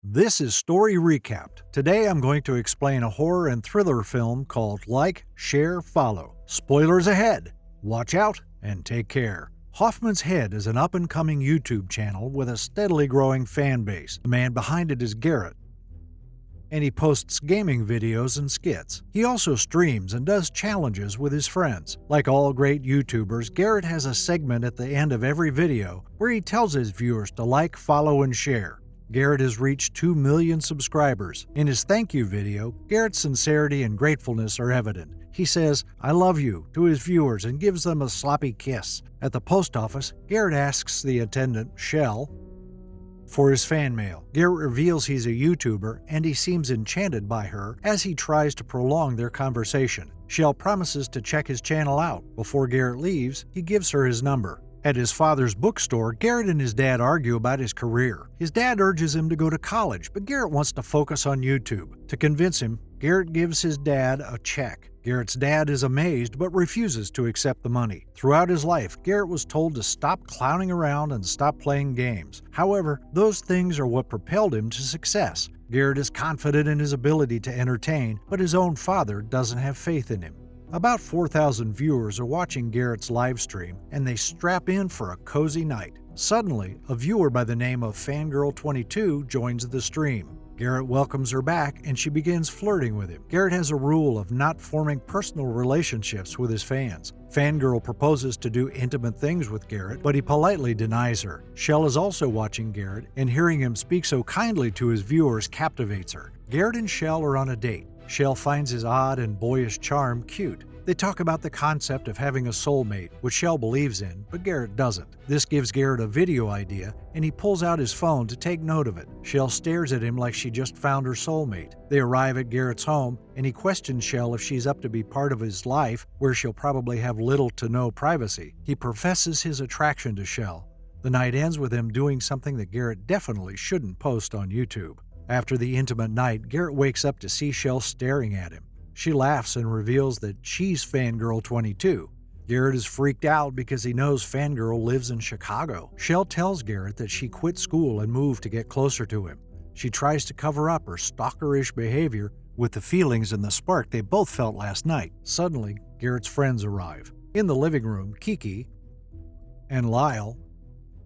This is Story Recapped. Today I'm going to explain a horror and thriller film called Like, Share, Follow. Spoilers ahead! Watch out and take care. Hoffman's Head is an up-and-coming YouTube channel with a steadily growing fan base. The man behind it is Garrett, and he posts gaming videos and skits. He also streams and does challenges with his friends. Like all great YouTubers, Garrett has a segment at the end of every video where he tells his viewers to like, follow, and share. Garrett has reached 2 million subscribers. In his thank you video, Garrett's sincerity and gratefulness are evident. He says, "I love you," to his viewers and gives them a sloppy kiss. At the post office, Garrett asks the attendant, Shell, for his fan mail. Garrett reveals he's a YouTuber and he seems enchanted by her as he tries to prolong their conversation. Shell promises to check his channel out. Before Garrett leaves, he gives her his number. At his father's bookstore, Garrett and his dad argue about his career. His dad urges him to go to college, but Garrett wants to focus on YouTube. To convince him, Garrett gives his dad a check. Garrett's dad is amazed but refuses to accept the money. Throughout his life, Garrett was told to stop clowning around and stop playing games. However, those things are what propelled him to success. Garrett is confident in his ability to entertain, but his own father doesn't have faith in him. About 4,000 viewers are watching Garrett's live stream, and they strap in for a cozy night. Suddenly, a viewer by the name of Fangirl22 joins the stream. Garrett welcomes her back and she begins flirting with him. Garrett has a rule of not forming personal relationships with his fans. Fangirl proposes to do intimate things with Garrett, but he politely denies her. Shell is also watching Garrett, and hearing him speak so kindly to his viewers captivates her. Garrett and Shell are on a date. Shell finds his odd and boyish charm cute. They talk about the concept of having a soulmate, which Shell believes in, but Garrett doesn't. This gives Garrett a video idea, and he pulls out his phone to take note of it. Shell stares at him like she just found her soulmate. They arrive at Garrett's home, and he questions Shell if she's up to be part of his life, where she'll probably have little to no privacy. He professes his attraction to Shell. The night ends with him doing something that Garrett definitely shouldn't post on YouTube. After the intimate night, Garrett wakes up to see Shell staring at him. She laughs and reveals that she's Fangirl22. Garrett is freaked out because he knows Fangirl lives in Chicago. Shell tells Garrett that she quit school and moved to get closer to him. She tries to cover up her stalkerish behavior with the feelings and the spark they both felt last night. Suddenly, Garrett's friends arrive. In the living room, Kiki and Lyle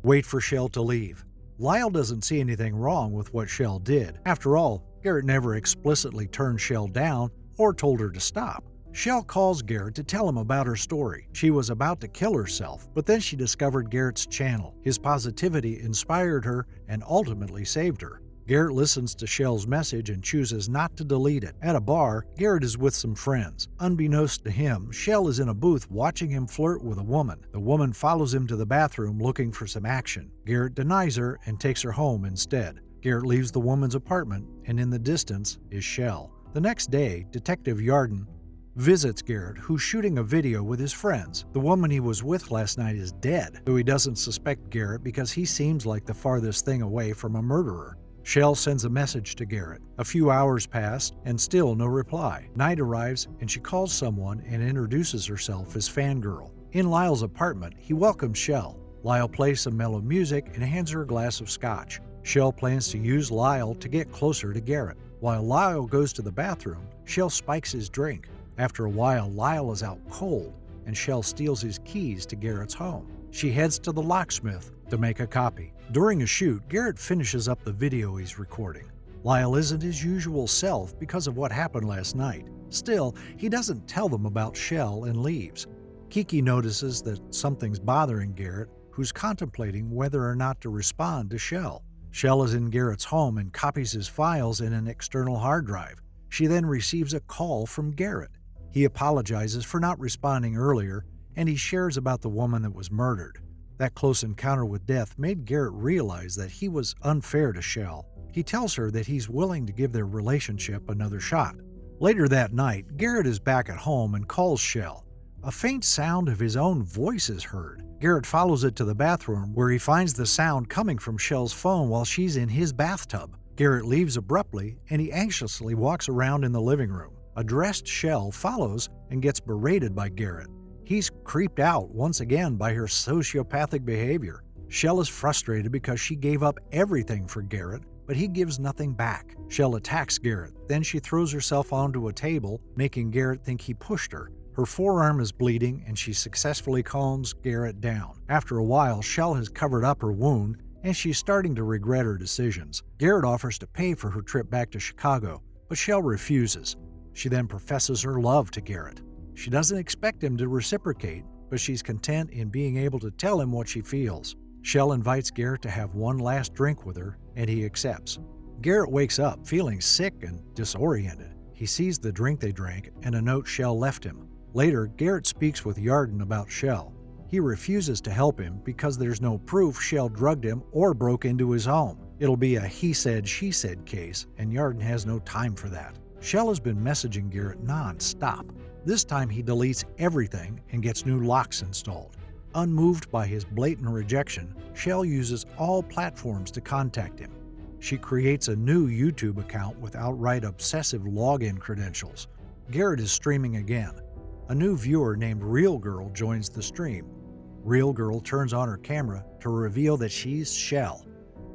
wait for Shell to leave. Lyle doesn't see anything wrong with what Shell did. After all, Garrett never explicitly turned Shell down or told her to stop. Shell calls Garrett to tell him about her story. She was about to kill herself, but then she discovered Garrett's channel. His positivity inspired her and ultimately saved her. Garrett listens to Shell's message and chooses not to delete it. At a bar, Garrett is with some friends. Unbeknownst to him, Shell is in a booth watching him flirt with a woman. The woman follows him to the bathroom looking for some action. Garrett denies her and takes her home instead. Garrett leaves the woman's apartment, and in the distance is Shell. The next day, Detective Yarden visits Garrett, who's shooting a video with his friends. The woman he was with last night is dead, though he doesn't suspect Garrett because he seems like the farthest thing away from a murderer. Shell sends a message to Garrett. A few hours pass, and still no reply. Night arrives, and she calls someone and introduces herself as Fangirl. In Lyle's apartment, he welcomes Shell. Lyle plays some mellow music and hands her a glass of scotch. Shell plans to use Lyle to get closer to Garrett. While Lyle goes to the bathroom, Shell spikes his drink. After a while, Lyle is out cold, and Shell steals his keys to Garrett's home. She heads to the locksmith to make a copy. During a shoot, Garrett finishes up the video he's recording. Lyle isn't his usual self because of what happened last night. Still, he doesn't tell them about Shell and leaves. Kiki notices that something's bothering Garrett, who's contemplating whether or not to respond to Shell. Shell is in Garrett's home and copies his files in an external hard drive. She then receives a call from Garrett. He apologizes for not responding earlier, and he shares about the woman that was murdered. That close encounter with death made Garrett realize that he was unfair to Shell. He tells her that he's willing to give their relationship another shot. Later that night, Garrett is back at home and calls Shell. A faint sound of his own voice is heard. Garrett follows it to the bathroom, where he finds the sound coming from Shell's phone while she's in his bathtub. Garrett leaves abruptly, and he anxiously walks around in the living room. A dressed Shell follows and gets berated by Garrett. He's creeped out once again by her sociopathic behavior. Shell is frustrated because she gave up everything for Garrett, but he gives nothing back. Shell attacks Garrett, then she throws herself onto a table, making Garrett think he pushed her. Her forearm is bleeding and she successfully calms Garrett down. After a while, Shell has covered up her wound and she's starting to regret her decisions. Garrett offers to pay for her trip back to Chicago, but Shell refuses. She then professes her love to Garrett. She doesn't expect him to reciprocate, but she's content in being able to tell him what she feels. Shell invites Garrett to have one last drink with her, and he accepts. Garrett wakes up feeling sick and disoriented. He sees the drink they drank and a note Shell left him. Later, Garrett speaks with Yarden about Shell. He refuses to help him because there's no proof Shell drugged him or broke into his home. It'll be a he said, she said case, and Yarden has no time for that. Shell has been messaging Garrett non-stop. This time he deletes everything and gets new locks installed. Unmoved by his blatant rejection, Shell uses all platforms to contact him. She creates a new YouTube account with outright obsessive login credentials. Garrett is streaming again. A new viewer named Real Girl joins the stream. Real Girl turns on her camera to reveal that she's Shell.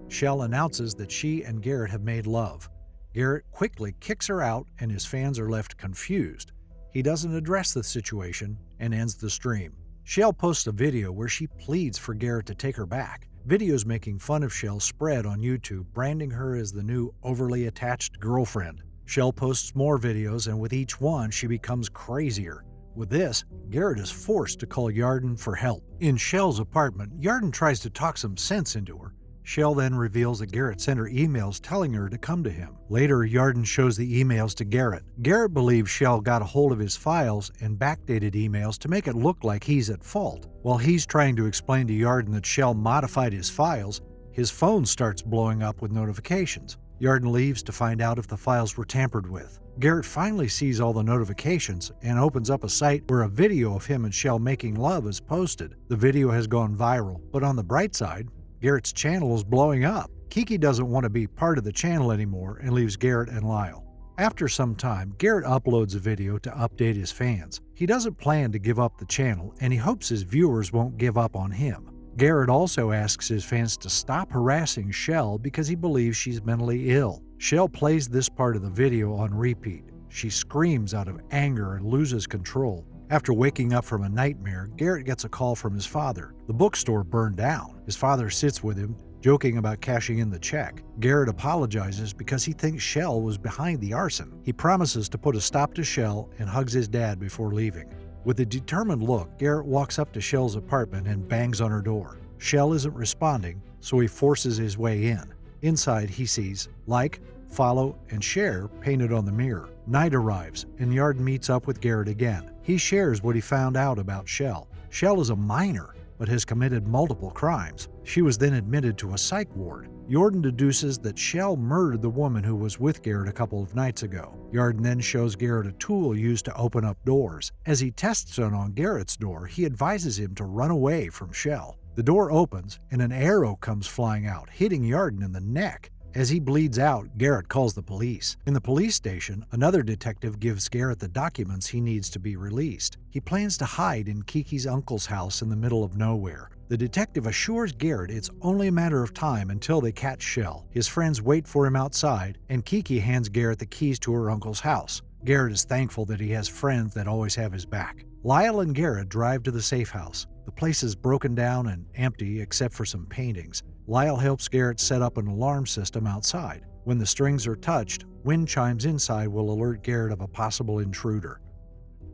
Shell announces that she and Garrett have made love. Garrett quickly kicks her out and his fans are left confused. He doesn't address the situation and ends the stream. Shell posts a video where she pleads for Garrett to take her back. Videos making fun of Shell spread on YouTube, branding her as the new overly attached girlfriend. Shell posts more videos, and with each one, she becomes crazier. With this, Garrett is forced to call Yarden for help. In Shell's apartment, Yarden tries to talk some sense into her. Shell then reveals that Garrett sent her emails telling her to come to him. Later, Yarden shows the emails to Garrett. Garrett believes Shell got a hold of his files and backdated emails to make it look like he's at fault. While he's trying to explain to Yarden that Shell modified his files, his phone starts blowing up with notifications. Yarden leaves to find out if the files were tampered with. Garrett finally sees all the notifications and opens up a site where a video of him and Shell making love is posted. The video has gone viral, but on the bright side, Garrett's channel is blowing up. Kiki doesn't want to be part of the channel anymore and leaves Garrett and Lyle. After some time, Garrett uploads a video to update his fans. He doesn't plan to give up the channel, and he hopes his viewers won't give up on him. Garrett also asks his fans to stop harassing Shell because he believes she's mentally ill. Shell plays this part of the video on repeat. She screams out of anger and loses control. After waking up from a nightmare, Garrett gets a call from his father. The bookstore burned down. His father sits with him, joking about cashing in the check. Garrett apologizes because he thinks Shell was behind the arson. He promises to put a stop to Shell and hugs his dad before leaving. With a determined look, Garrett walks up to Shell's apartment and bangs on her door. Shell isn't responding, so he forces his way in. Inside, he sees like, follow, and share painted on the mirror. Night arrives, and Yarden meets up with Garrett again. He shares what he found out about Shell. Shell is a minor, but has committed multiple crimes. She was then admitted to a psych ward. Yarden deduces that Shell murdered the woman who was with Garrett a couple of nights ago. Yarden then shows Garrett a tool used to open up doors. As he tests it on Garrett's door, he advises him to run away from Shell. The door opens, and an arrow comes flying out, hitting Yarden in the neck. As he bleeds out, Garrett calls the police. In the police station, another detective gives Garrett the documents he needs to be released. He plans to hide in Kiki's uncle's house in the middle of nowhere. The detective assures Garrett it's only a matter of time until they catch Shell. His friends wait for him outside, and Kiki hands Garrett the keys to her uncle's house. Garrett is thankful that he has friends that always have his back. Lyle and Garrett drive to the safe house. The place is broken down and empty except for some paintings. Lyle helps Garrett set up an alarm system outside. When the strings are touched, wind chimes inside will alert Garrett of a possible intruder.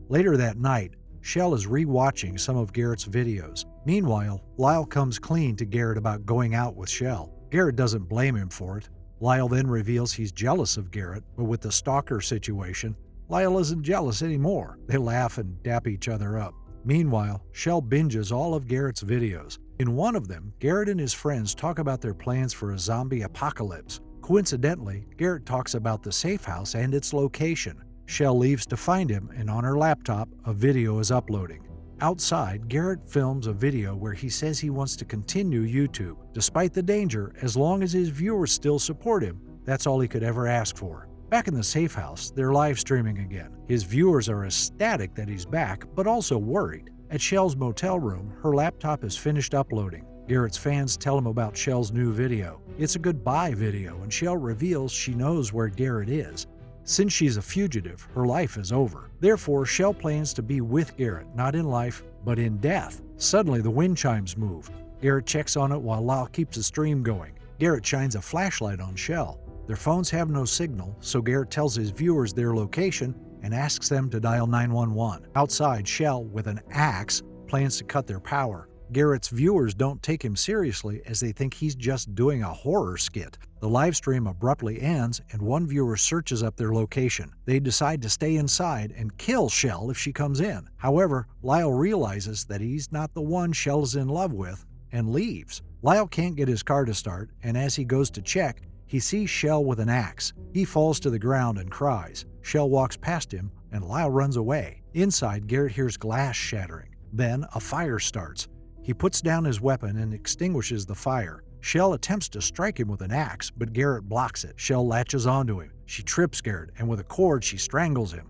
Later that night, Shell is re-watching some of Garrett's videos. Meanwhile, Lyle comes clean to Garrett about going out with Shell. Garrett doesn't blame him for it. Lyle then reveals he's jealous of Garrett, but with the stalker situation, Lyle isn't jealous anymore. They laugh and dap each other up. Meanwhile, Shell binges all of Garrett's videos. In one of them, Garrett and his friends talk about their plans for a zombie apocalypse. Coincidentally, Garrett talks about the safe house and its location. Shell leaves to find him, and on her laptop, a video is uploading. Outside, Garrett films a video where he says he wants to continue YouTube. Despite the danger, as long as his viewers still support him, that's all he could ever ask for. Back in the safe house, they're live streaming again. His viewers are ecstatic that he's back, but also worried. At Shell's motel room, her laptop is finished uploading. Garrett's fans tell him about Shell's new video. It's a goodbye video, and Shell reveals she knows where Garrett is. Since she's a fugitive, her life is over. Therefore, Shell plans to be with Garrett, not in life, but in death. Suddenly, the wind chimes move. Garrett checks on it while Lyle keeps the stream going. Garrett shines a flashlight on Shell. Their phones have no signal, so Garrett tells his viewers their location and asks them to dial 911. Outside, Shell, with an axe, plans to cut their power. Garrett's viewers don't take him seriously as they think he's just doing a horror skit. The live stream abruptly ends and one viewer searches up their location. They decide to stay inside and kill Shell if she comes in. However, Lyle realizes that he's not the one Shell is in love with and leaves. Lyle can't get his car to start, and as he goes to check, he sees Shell with an axe. He falls to the ground and cries. Shell walks past him and Lyle runs away. Inside, Garrett hears glass shattering. Then a fire starts. He puts down his weapon and extinguishes the fire. Shell attempts to strike him with an axe, but Garrett blocks it. Shell latches onto him. She trips Garrett, and with a cord, she strangles him.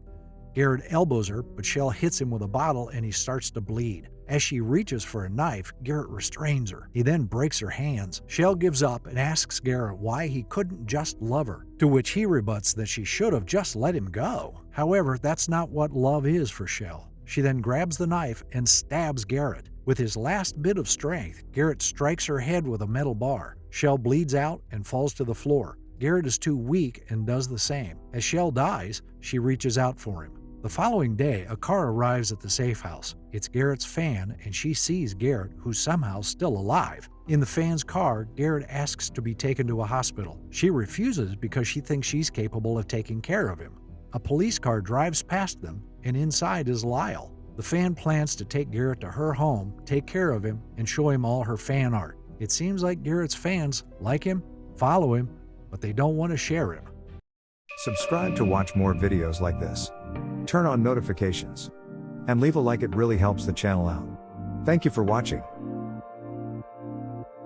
Garrett elbows her, but Shell hits him with a bottle and he starts to bleed. As she reaches for a knife, Garrett restrains her. He then breaks her hands. Shell gives up and asks Garrett why he couldn't just love her, to which he rebuts that she should have just let him go. However, that's not what love is for Shell. She then grabs the knife and stabs Garrett. With his last bit of strength, Garrett strikes her head with a metal bar. Shell bleeds out and falls to the floor. Garrett is too weak and does the same. As Shell dies, she reaches out for him. The following day, a car arrives at the safe house. It's Garrett's fan, and she sees Garrett, who's somehow still alive. In the fan's car, Garrett asks to be taken to a hospital. She refuses because she thinks she's capable of taking care of him. A police car drives past them, and inside is Lyle. The fan plans to take Garrett to her home, take care of him, and show him all her fan art. It seems like Garrett's fans like him, follow him, but they don't want to share him. Subscribe to watch more videos like this. Turn on notifications. And leave a like, it really helps the channel out. Thank you for watching.